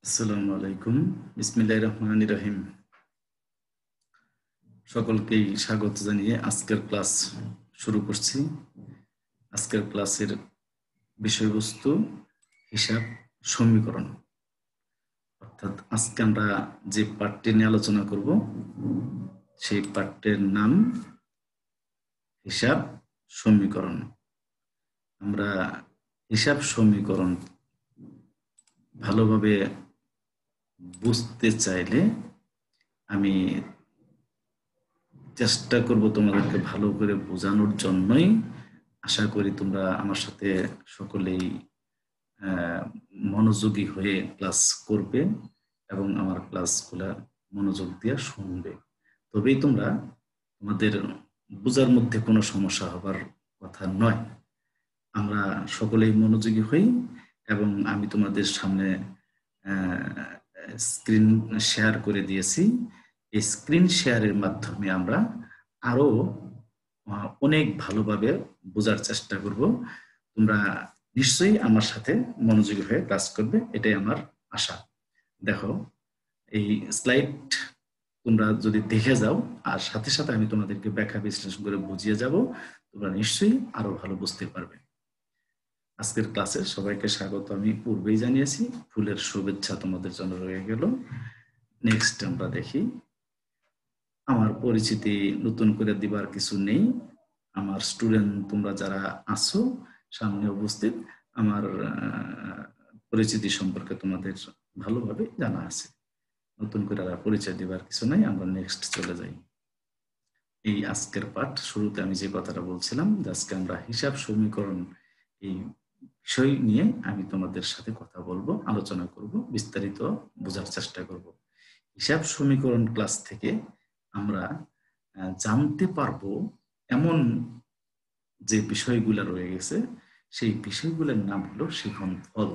আসসালামু আলাইকুম। বিসমিল্লাহির রহমানির রহিম। সকলকেই স্বাগত জানিয়ে আজকের ক্লাস শুরু করছি। আজকের ক্লাসের বিষয়বস্তু হিসাব সমীকরণ। অর্থাৎ আজকে আমরা যে পাঠটি নিয়ে আলোচনা করব সেই পাঠটির নাম হিসাব সমীকরণ। আমরা হিসাব সমীকরণ ভালোভাবে বুঝতে চাইলে আমি চেষ্টা করব তোমাদেরকে ভালো করে বোঝানোর জন্যই। আশা করি তোমরা আমার সাথে সকলেই মনোযোগী হয়ে ক্লাস করবে এবং আমার ক্লাসগুলা মনোযোগ দিয়ে শুনবে। তবেই তোমরা তোমাদের বোঝার মধ্যে কোনো সমস্যা হবার কথা নয়। আমরা সকলেই মনোযোগী হই এবং আমি তোমাদের সামনে স্ক্রিন শেয়ার করে দিয়েছি। এই স্ক্রিন শেয়ারের মাধ্যমে আমরা আরো অনেক ভালোভাবে বোঝার চেষ্টা করব। তোমরা নিশ্চয়ই আমার সাথে মনোযোগী হয়ে ক্লাস করবে, এটাই আমার আশা। দেখো, এই স্লাইড তোমরা যদি দেখে যাও আর সাথে সাথে আমি তোমাদেরকে ব্যাখ্যা বিশ্লেষণ করে বুঝিয়ে যাব, তোমরা নিশ্চয়ই আরো ভালো বুঝতে পারবে। আজকের ক্লাসে সবাইকে স্বাগত আমি পূর্বেই জানিয়েছি। ফুলের শুভেচ্ছা তোমাদের জন্য রয়ে গেল। নেক্সট আমরা দেখি। আমার পরিচিতি নতুন করে দিবার কিছু নেই। আমার স্টুডেন্ট তোমরা যারা আছো সামনে উপস্থিত, আমার পরিচিতি সম্পর্কে তোমাদের ভালোভাবে জানা আছে। নতুন করে আর পরিচয় দিবার কিছু নাই। আমরা নেক্সট চলে যাই। এই আজকের পাঠ শুরুতে আমি যে কথাটা বলছিলাম যে আজকে আমরা হিসাব সমীকরণ এই বিষয় নিয়ে আমি তোমাদের সাথে কথা বলবো, আলোচনা করব, বিস্তারিত বোঝার চেষ্টা করব। হিসাব সমীকরণ ক্লাস থেকে আমরা জানতে পারবো এমন যে বিষয়গুলো রয়ে গেছে, সেই বিষয়গুলোর নাম হলো শিখনফল।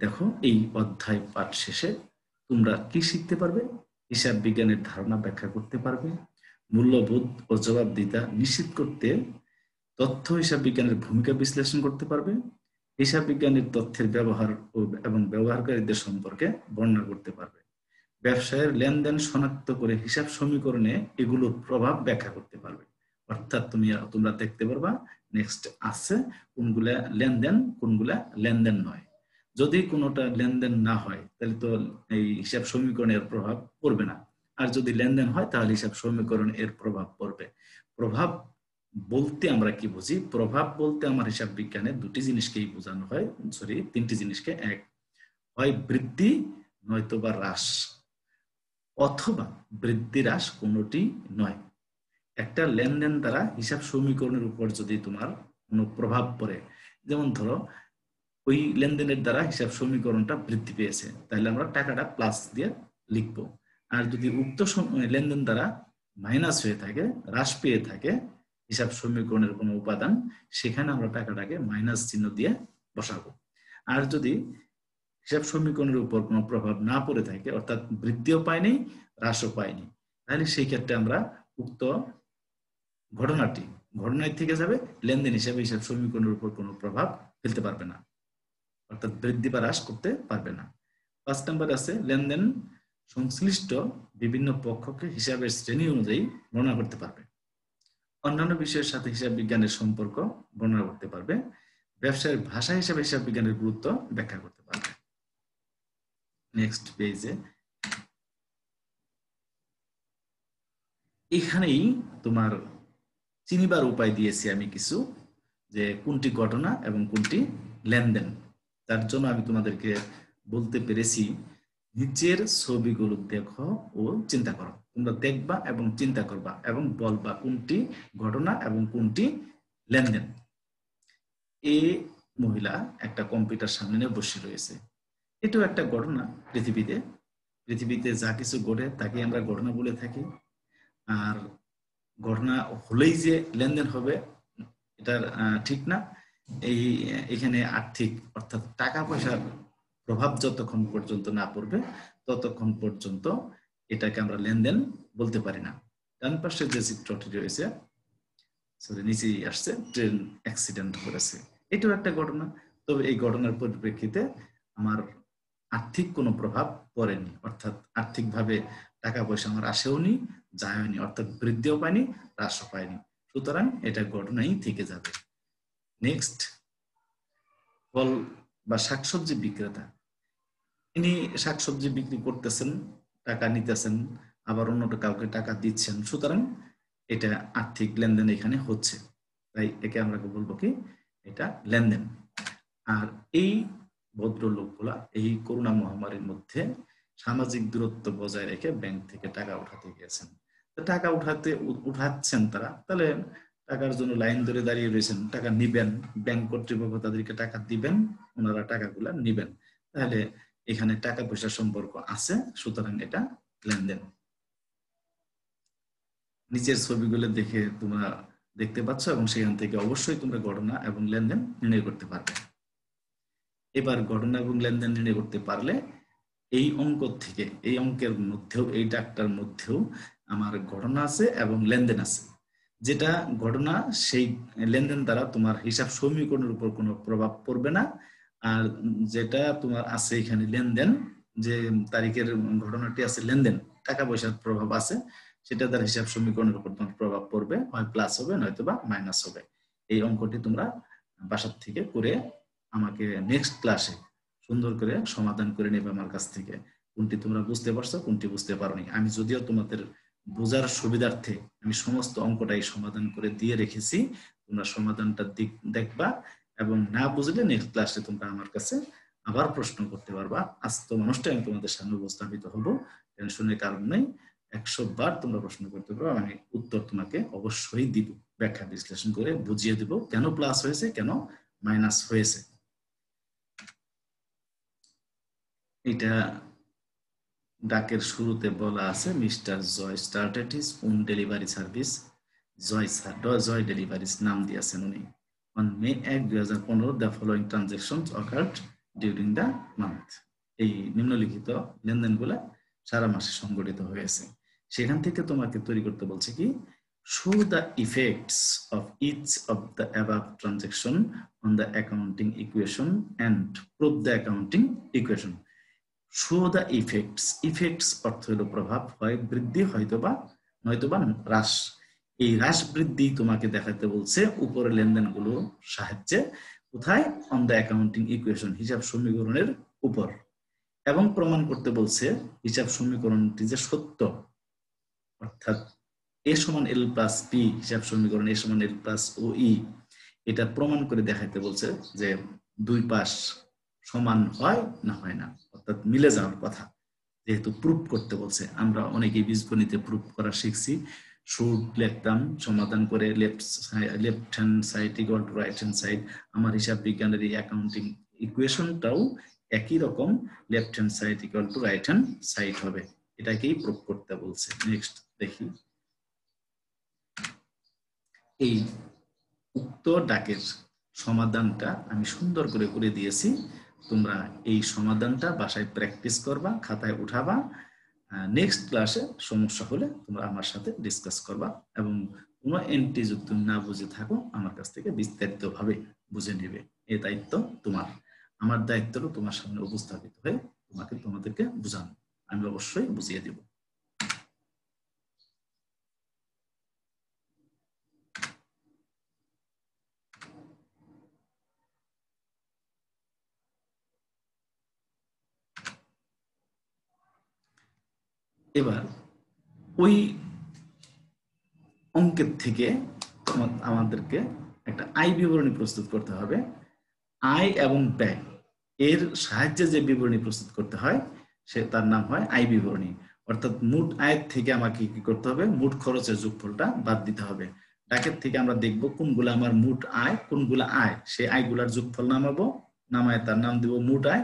দেখো, এই অধ্যায় পাঠ শেষে তোমরা কি শিখতে পারবে? হিসাব বিজ্ঞানের ধারণা ব্যাখ্যা করতে পারবে, মূল্যবোধ ও জবাবদিহিতা নিশ্চিত করতে তথ্য হিসাব বিজ্ঞানের ভূমিকা বিশ্লেষণ করতে পারবে, হিসাব বিজ্ঞানের তথ্যের ব্যবহার এবং ব্যবহারকারীদের সম্পর্কে বর্ণনা করতে পারবে, ব্যবসায়ের লেনদেন শনাক্ত করে হিসাব সমীকরণে এগুলোর প্রভাব ব্যাখ্যা করতে পারবে। অর্থাৎ তোমরা দেখতে পারবা নেক্সট আছে কোনগুলা লেনদেন, কোনগুলা লেনদেন নয়। যদি কোনোটা লেনদেন না হয় তাহলে তো এই হিসাব সমীকরণের প্রভাব পড়বে না, আর যদি লেনদেন হয় তাহলে হিসাব সমীকরণ এর প্রভাব পড়বে। প্রভাব বলতে আমরা কি বুঝি? প্রভাব বলতে আমার হিসাব বিজ্ঞানে দুটি জিনিসকেই বোঝানো হয়, তিনটি জিনিসকে। এক হয় বৃদ্ধি, নয়তো বা হ্রাস, অথবা বৃদ্ধি হ্রাস কোনোটি নয়। একটা লেনদেন দ্বারা হিসাব সমীকরণের উপর যদি তোমার কোনো প্রভাব পড়ে, যেমন ধরো ওই লেনদেনের দ্বারা হিসাব সমীকরণটা বৃদ্ধি পেয়েছে, তাহলে আমরা টাকাটা প্লাস দিয়ে লিখবো। আর যদি উক্ত লেনদেন দ্বারা মাইনাস হয়ে থাকে, হ্রাস পেয়ে থাকে হিসাব সমীকরণের কোনো উপাদান, সেখানে আমরা টাকাটাকে মাইনাস চিহ্ন দিয়ে বসাবো। আর যদি হিসাব সমীকরণের উপর কোনো প্রভাব না পড়ে থাকে, অর্থাৎ বৃদ্ধিও পায়নি হ্রাসও পায়নি, তাহলে সেই ক্ষেত্রে আমরা উক্ত ঘটনায় থেকে যাবে, লেনদেন হিসাবে হিসাব সমীকরণের উপর কোনো প্রভাব ফেলতে পারবে না, অর্থাৎ বৃদ্ধি বা হ্রাস করতে পারবে না। 5 নম্বর আছে লেনদেন সংশ্লিষ্ট বিভিন্ন পক্ষকে হিসাবের শ্রেণী অনুযায়ী বর্ণনা করতে পারবে, অন্যান্য বিষয়ের সাথে হিসাব বিজ্ঞানের সম্পর্ক বর্ণনা করতে পারবে, ব্যবসায়ের ভাষা হিসাবে হিসাব বিজ্ঞানের গুরুত্ব ব্যাখ্যা করতে পারবে। নেক্সট পেজে এখানেই তোমার চিনিবার উপায় দিয়েছি আমি কিছু, যে কোনটি ঘটনা এবং কোনটি লেনদেন। তার জন্য আমি তোমাদেরকে বলতে পেরেছি নিচের ছবিগুলো দেখো ও চিন্তা করো। তোমরা দেখবা এবং চিন্তা করবা এবং বলবা কোনটি ঘটনা এবং কোনটি লেনদেন। এই মহিলা একটা কম্পিউটার সামনে নিয়ে বসে রয়েছে, এটাও একটা ঘটনা। পৃথিবীতে যা কিছু ঘটে তাকে আমরা ঘটনা বলে থাকি। আর ঘটনা হলেই যে লেনদেন হবে এটার ঠিক না। এখানে আর্থিক অর্থাৎ টাকা পয়সার প্রভাব যতক্ষণ পর্যন্ত না পড়বে ততক্ষণ পর্যন্ত এটাকে আমরা লেনদেন বলতে পারি না। ডান পাশে যে চিত্রটি রয়েছে, নিচেই আসছে ট্রেন অ্যাক্সিডেন্ট করেছে, এটাও একটা ঘটনা। তবে এই ঘটনার পরিপ্রেক্ষিতে আমার আর্থিক কোনো প্রভাব পড়েনি, অর্থাৎ আর্থিকভাবে টাকা পয়সা আমার আসেওনি, যায়নি, অর্থাৎ বৃদ্ধিও পায়নি, হ্রাসও পায়নি। সুতরাং এটা ঘটনাই থেকে যাবে। নেক্সট, ফল বা শাকসবজি বিক্রেতা, ইনি শাকসবজি বিক্রি করতেছেন, টাকা নিতেছেন, আবার অন্যটা কাউকে টাকা দিচ্ছেন, সুতরাং এটা আর্থিক লেনদেন এখানে হচ্ছে, তাই একে আমরা বলবো কি, এটা লেনদেন। আর এই ভদ্রলোকগুলা এই করোনা মহামারীর মধ্যে সামাজিক দূরত্ব বজায় রেখে ব্যাংক থেকে টাকা উঠাতে গিয়েছেন। টাকা উঠাচ্ছেন তারা, তাহলে টাকার জন্য লাইন ধরে দাঁড়িয়ে রয়েছেন, টাকা নিবেন, ব্যাংক কর্তৃপক্ষ তাদেরকে টাকা দিবেন, ওনারা টাকাগুলা নিবেন, তাহলে এখানে টাকা পয়সার সম্পর্ক আছে, সুতরাং এটা লেনদেন। নিচের ছবিগুলো দেখে তোমরা দেখতে পাচ্ছ এবং সেখান থেকে অবশ্যই তোমরা ঘটনা এবং লেনদেন নির্ণয় করতে পারবে। এবার ঘটনা এবং লেনদেন নির্ণয় করতে পারলে এই অঙ্ক থেকে, এই অঙ্কের মধ্যেও, এই ডাকটার মধ্যেও আমার ঘটনা আছে এবং লেনদেন আছে। যেটা ঘটনা সেই লেনদেন দ্বারা তোমার হিসাব সমীকরণের উপর কোনো প্রভাব পড়বে না, আর যেটা তোমার আছে এখানে লেনদেন, যে তারিখের ঘটনাটি আছে লেনদেন, টাকা পয়সার প্রভাব আছে, সেটা দ্বারা হিসাব সমীকরণের উপর তোমার প্রভাব পড়বে, হয় প্লাস হবে নয়তো বা মাইনাস হবে। এই অঙ্কটি তোমরা বাসার থেকে করে আমাকে নেক্সট ক্লাসে সুন্দর করে সমাধান করে নেবে আমার কাছ থেকে, কোনটি তোমরা বুঝতে পারছো, কোনটি বুঝতে পারোনি। আমি যদিও তোমাদের বোঝার সুবিধার্থে আমি সমস্ত অঙ্কটাই সমাধান করে দিয়ে রেখেছি, তোমরা সমাধানটা দেখবা এবং না বুঝলে নেক্সট ক্লাসে তোমরা আমার কাছে আবার প্রশ্ন করতে পারবা। আজ তো মানুষটা আমি তোমাদের সামনে উপস্থাপিত হব, টেনশনের কারণ নেই, 100 বার তোমরা প্রশ্ন করতে পারো, আমি উত্তর তোমাকে অবশ্যই দিব, ব্যাখ্যা বিশ্লেষণ করে বুঝিয়ে দিব কেন প্লাস হয়েছে, কেন মাইনাস হয়েছে। এটা ডাকের শুরুতে বলা আছে, mister Joy started his own delivery service, Joy deliveries নাম দিয়েছেন উনি। On May 1, 2015 the following transactions occurred during the month. এই নিম্নলিখিত লেনদেনগুলো সারা মাসে সংগঠিত হয়েছে। সেখান থেকে তোমাকে তৈরি করতে বলছে কি, show the effects of each of the above transaction on the accounting equation and prove the accounting equation. Show the effects, effects অর্থ হলো প্রভাব, হয় বৃদ্ধি হয়তোবা নয়তোবা হ্রাস। এই হ্রাস বৃদ্ধি তোমাকে দেখাতে বলছে উপরের লেনদেনগুলো সাহায্যে, কোথায়, অন দ্য অ্যাকাউন্টিং ইকুয়েশন, হিসাব সমীকরণের উপর, এবং প্রমাণ করতে বলছে হিসাব সমীকরণটি যে সত্য, অর্থাৎ এ সমান এল প্লাস পি, হিসাব সমীকরণ এ সমান এল প্লাস ও ই, এটা প্রমাণ করে দেখাইতে বলছে যে দুই পাশ সমান হয় না হয় না, অর্থাৎ মিলে যাওয়ার কথা, যেহেতু প্রুফ করতে বলছে। আমরা অনেকেই বীজগণিতে প্রুফ করা শিখছি, শুড লিখতাম সমাধান করে, left hand side equal to right hand side. আমার হিসাব বিজ্ঞানের এই অ্যাকাউন্টিং ইকুয়েশনটাও একই রকম, left hand side equal to right hand side হবে, এটাকেই প্রুফ করতে বলছে। নেক্সট দেখি, এই উক্ত ডাকের সমাধানটা আমি সুন্দর করে করে দিয়েছি, তোমরা এই সমাধানটা বাসায় প্র্যাকটিস করবা, খাতায় উঠাবা, নেক্সট ক্লাসে সমস্যা হলে তোমরা আমার সাথে ডিসকাস করবা, এবং কোনো এন্ট্রি যদি তুমি না বুঝে থাকো আমার কাছ থেকে বিস্তারিতভাবে বুঝে নেবে। এই দায়িত্ব তোমার, আমার দায়িত্ব হলো তোমার সামনে উপস্থাপিত হয়ে তোমাদেরকে বোঝানো, আমি অবশ্যই বুঝিয়ে দেব। এবার ওই অঙ্কের থেকে আমাদেরকে একটা আয় বিবরণী প্রস্তুত করতে হবে। আয় এবং ব্যয় এর সাহায্যে যে বিবরণী প্রস্তুত করতে হয় সে তার নাম হয় আয় বিবরণী। অর্থাৎ মোট আয়ের থেকে আমাকে কি করতে হবে, মোট খরচের যোগফলটা বাদ দিতে হবে। ডাকের থেকে আমরা দেখব কোনগুলো আমার মোট আয়, কোনগুলো আয়, সেই আয়গুলার যোগফল নামাবো, নামায় তার নাম দিব মোট আয়।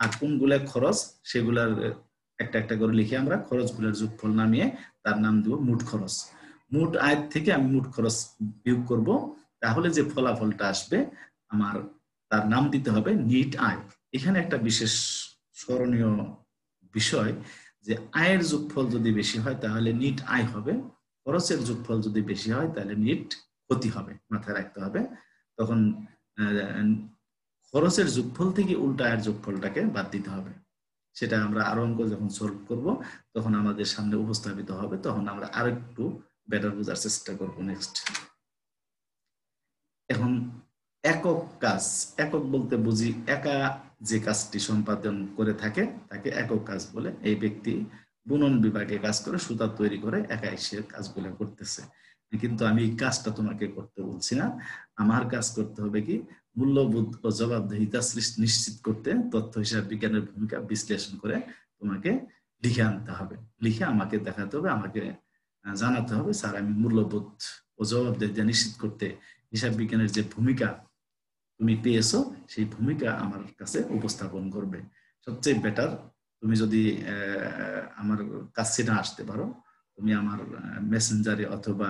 আর কোনগুলা খরচ সেগুলার একটা একটা করে লিখে আমরা খরচগুলোর যোগফল নামিয়ে তার নাম দিব মোট খরচ। মোট আয়ের থেকে আমি মোট খরচ বিয়োগ করব, তাহলে যে ফলাফলটা আসবে আমার তার নাম দিতে হবে নিট আয়। এখানে একটা বিশেষ স্মরণীয় বিষয়, যে আয়ের যোগফল যদি বেশি হয় তাহলে নিট আয় হবে, খরচের যোগফল যদি বেশি হয় তাহলে নিট ক্ষতি হবে, মাথায় রাখতে হবে। তখন খরচের যোগফল থেকে উল্টা আয়ের যোগফলটাকে বাদ দিতে হবে। সেটা আমরা আরো অঙ্ক যখন সলভ করব তখন আমাদের সামনে উপস্থাপিত হবে, তখন আমরা আরেকটু বেটার বোঝার চেষ্টা করব। নেক্সট, এখন একক কাজ, একক বলতে বুঝি একা যে কাজটি সম্পাদন করে থাকে তাকে একক কাজ বলে। এই ব্যক্তি বুনন বিভাগে কাজ করে, সুতা তৈরি করে, একাই সে কাজগুলো করতেছে। কিন্তু আমি এই কাজটা তোমাকে করতে বলছি না। আমার কাজ করতে হবে কি, মূল্যবোধ ও জবাবদিহিতা নিশ্চিত করতে তথ্য হিসাব বিজ্ঞানের ভূমিকা বিশ্লেষণ করে তোমাকে লিখে আনতে হবে। লিখে আমাকে দেখাতে হবে, আমাকে জানাতে হবে, স্যার আমি মূল্যবোধ ও জবাবদিহিতা নিশ্চিত করতে হিসাব বিজ্ঞানের যে ভূমিকা তুমি পেয়েছো সেই ভূমিকা আমার কাছে উপস্থাপন করবে। সবচেয়ে বেটার, তুমি যদি আমার কাছে না আসতে পারো, তুমি আমার মেসেঞ্জারে অথবা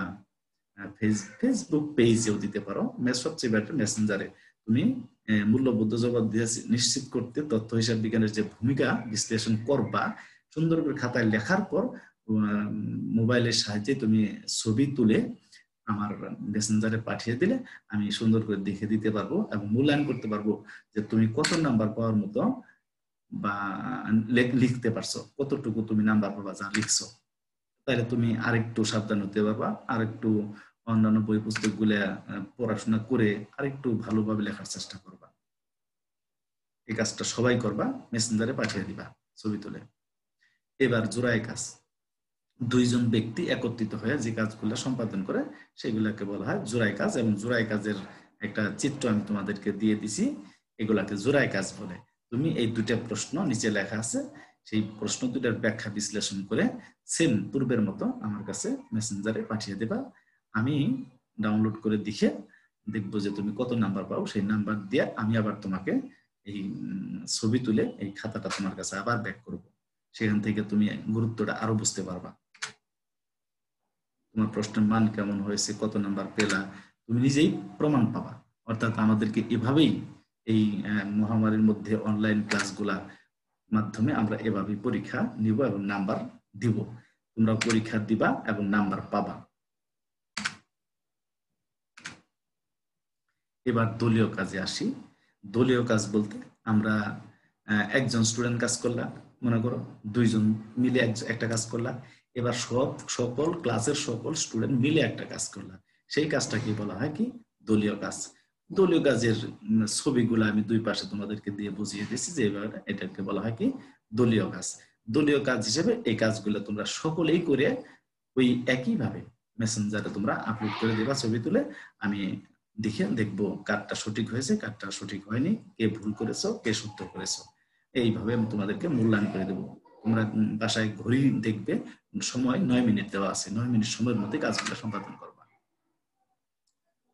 ফেসবুক পেজেও দিতে পারো। সবচেয়ে বেটার মেসেঞ্জারে তুমি মূল্যবোধ জবাবদিহি নিশ্চিত করতে তথ্য হিসাব বিজ্ঞানের যে ভূমিকা বিশ্লেষণ করবা, সুন্দর করে খাতায় লেখার পর মোবাইলের সাহায্যে তুমি ছবি তুলে আমার মেসেঞ্জারে পাঠিয়ে দিলে আমি সুন্দর করে দেখে দিতে পারবো এবং মূল্যায়ন করতে পারবো যে তুমি কত নাম্বার পাওয়ার মতো বা লিখতে পারছো, কতটুকু তুমি নাম্বার পাবা যা লিখছো। তাহলে তুমি আরেকটু সাবধান হতে পারবা, আরেকটু অন্যান্য বই পুস্তক গুলা পড়াশোনা করে আরেকটু ভালোভাবে লেখার চেষ্টা করবা। এই কাজটা সবাই করবা, মেসেঞ্জারে পাঠিয়ে দিবা ছবি তুলে। এবার জোড়ায় কাজ, দুইজন ব্যক্তি একত্রিত হয়ে যে কাজগুলো সম্পাদন করে সেগুলোকে বলা হয় জোড়াই কাজ। এবং জোড়াই কাজের একটা চিত্র আমি তোমাদেরকে দিয়ে দিছি, এগুলাকে জোড়াই কাজ বলে। তুমি এই দুইটা প্রশ্ন নিচে লেখা আছে, সেই প্রশ্ন দুটার ব্যাখ্যা বিশ্লেষণ করে সেম পূর্বের মতো আমার কাছে মেসেঞ্জারে পাঠিয়ে দেবা। আমি ডাউনলোড করে দেখে দেখবো যে তুমি কত নাম্বার পাও, সেই নাম্বার দিয়ে আমি আবার তোমাকে এই ছবি তুলে এই খাতাটা তোমার কাছে আবার ব্যাক করব। সেখান থেকে তুমি গুরুত্বটা আরো বুঝতে পারবা, তোমার প্রশ্নের মান কেমন হয়েছে, কত নাম্বার পেলা, তুমি নিজেই প্রমাণ পাবা। অর্থাৎ আমাদেরকে এভাবেই এই মহামারীর মধ্যে অনলাইন ক্লাসগুলা মাধ্যমে আমরা এভাবেই পরীক্ষা নিব এবং নাম্বার দিব। তোমরা পরীক্ষা দিবা এবং নাম্বার পাবা। এবার দলীয় কাজে আসি। দলীয় কাজ বলতে আমরা একজন স্টুডেন্ট কাজ করলাম, মনে করো দুইজন মিলে একটা কাজ করলাম। এবার সকল ক্লাসের সকল স্টুডেন্ট মিলে একটা কাজ করলাম, সেই কাজটা কি বলা হয় কি, দলীয় কাজ। দলীয় কাজের ছবিগুলো আমি দুই পাশে তোমাদেরকে দিয়ে বুঝিয়ে দিচ্ছি যে এভাবে এটাকে বলা হয় কি দলীয় কাজ। দলীয় কাজ হিসেবে এই কাজগুলো তোমরা সকলেই করে ওই একইভাবে মেসেঞ্জারে তোমরা আপলোড করে দিবা ছবি তুলে। আমি দেখে দেখবো কারটা সঠিক হয়েছে, কারটা সঠিক হয়নি, কে ভুল করেছো, কে শুদ্ধ করেছো। এইভাবে আমি তোমাদেরকে মূল্যায়ন করে দেবো। তোমরা বাসায় ঘড়ি দেখবে, সময় 9 মিনিট দেওয়া আছে, 9 মিনিট সময়ের মধ্যে কাজগুলো সম্পাদন করবা।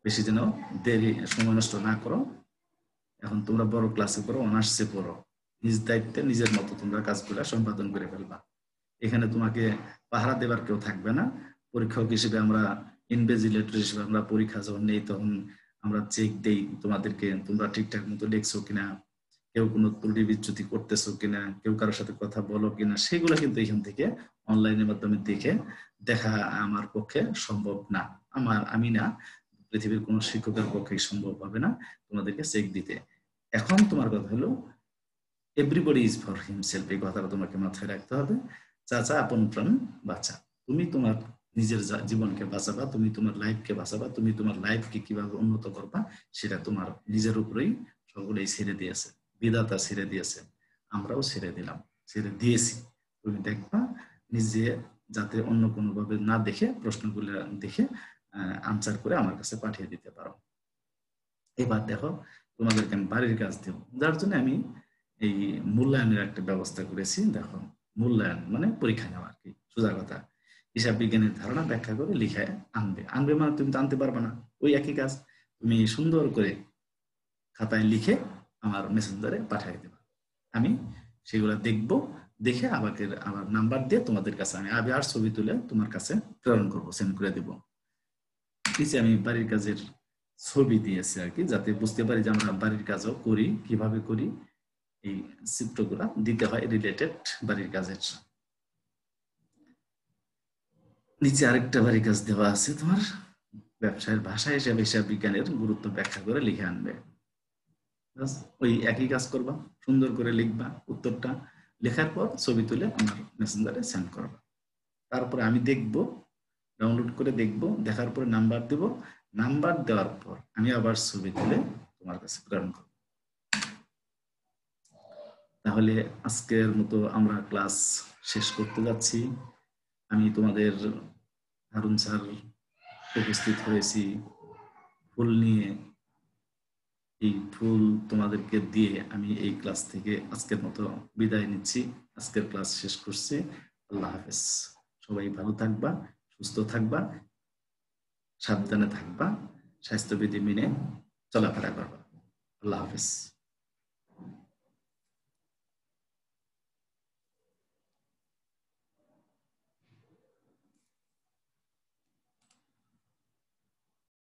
বেশি যেন দেরি সময় নষ্ট না করো। এখন তোমরা বড় ক্লাসে পড়ো, অনার্সে পড়ো, নিজ দায়িত্বে নিজের মতো তোমরা কাজগুলো সম্পাদন করে ফেলবা। এখানে তোমাকে পাহারা দেবার কেউ থাকবে না। পরীক্ষক হিসেবে আমরা ইনভিজিলেটর হিসেবে আমরা পরীক্ষা যখন নেই তখন আমরা চেক দেই তোমাদেরকে, তোমরা ঠিকঠাক মতো লিখছো কিনা, কেউ কোনো ত্রুটি বিচ্যুতি করতেছো কিনা, কেউ কারোর সাথে কথা বলো কিনা, সেগুলো কিন্তু এখান থেকে অনলাইনের মাধ্যমে দেখে দেখা আমার পক্ষে সম্ভব না। আমি না, পৃথিবীর কোনো শিক্ষকের পক্ষে সম্ভব হবে না তোমাদেরকে চেক দিতে। এখন তোমার কথা হলো এভরিবডি ইজ ফর হিমসেলফ, এই কথাটা তোমাকে মাথায় রাখতে হবে। চাচা আপন প্রাণ বাঁচা। তুমি তোমার নিজের জীবনকে বাঁচাবা, তুমি তোমার লাইফকে বাঁচাবা, তুমি তোমার লাইফকে কিভাবে উন্নত করবা সেটা তোমার নিজের উপরেই সকলেই ছেড়ে দিয়েছে, বিধাতা ছেড়ে দিয়েছে, আমরাও ছেড়ে দিলাম, ছেড়ে দিয়েছি। তুমি দেখবা নিজে যাতে অন্য কোনো ভাবে না দেখে প্রশ্নগুলো দেখে আনসার করে আমার কাছে পাঠিয়ে দিতে পারো। এবার দেখো তোমাদেরকে আমি বাড়ির কাজ দেব, যার জন্য আমি এই মূল্যায়নের একটা ব্যবস্থা করেছি। দেখো মূল্যায়ন মানে পরীক্ষা নেওয়া আর কি, সোজা কথা। হিসাব বিজ্ঞানের ধারণা ব্যাখ্যা করে লিখায় আনবে। আনবে মানে তুমি তো আনতে পারবে না, ওই একই কাজ তুমি সুন্দর করে খাতায় লিখে আমার মেসেঞ্জারে পাঠিয়ে দেবে। আমি সেগুলো দেখব, দেখে আমাকে আমার নাম্বার দিয়ে তোমাদের কাছে আমি আবার ছবি তুলে তোমার কাছে প্রেরণ করবো, সেন্ড করে দেবো। নিচে আমি বাড়ির কাজের ছবি দিয়েছি আর কি, যাতে বুঝতে পারি যে আমরা বাড়ির কাজও করি, কিভাবে করি। এই চিত্রগুলা দিতে হয় রিলেটেড বাড়ির কাজের। নিচে আরেকটা বাড়ির কাজ দেওয়া আছে তোমার, ব্যবসায়ের ভাষা হিসাবে হিসাব বিজ্ঞানের গুরুত্ব ব্যাখ্যা করে লিখে আনবে। ওই একই কাজ করবা, সুন্দর করে লিখবা উত্তরটা, লেখার পর ছবি তুলে আমার মেসেঞ্জারে সেন্ড করবা। তারপরে আমি দেখব, ডাউনলোড করে দেখব, দেখার পরে নাম্বার দেব, নাম্বার দেওয়ার পর আমি আবার ছবি তুলে তোমার কাছে প্রেরণ করব। তাহলে আজকের মতো আমরা ক্লাস শেষ করতে যাচ্ছি। আমি তোমাদের হারুন স্যার উপস্থিত হয়েছি ফুল নিয়ে। এই ফুল তোমাদেরকে দিয়ে আমি এই ক্লাস থেকে আজকের মতো বিদায় নিচ্ছি। আজকের ক্লাস শেষ করছি। আল্লাহ হাফেজ। সবাই ভালো থাকবা, সুস্থ থাকবা, সাবধানে থাকবা, স্বাস্থ্যবিধি মেনে চলাফেরা করবা। আল্লাহ হাফেজ।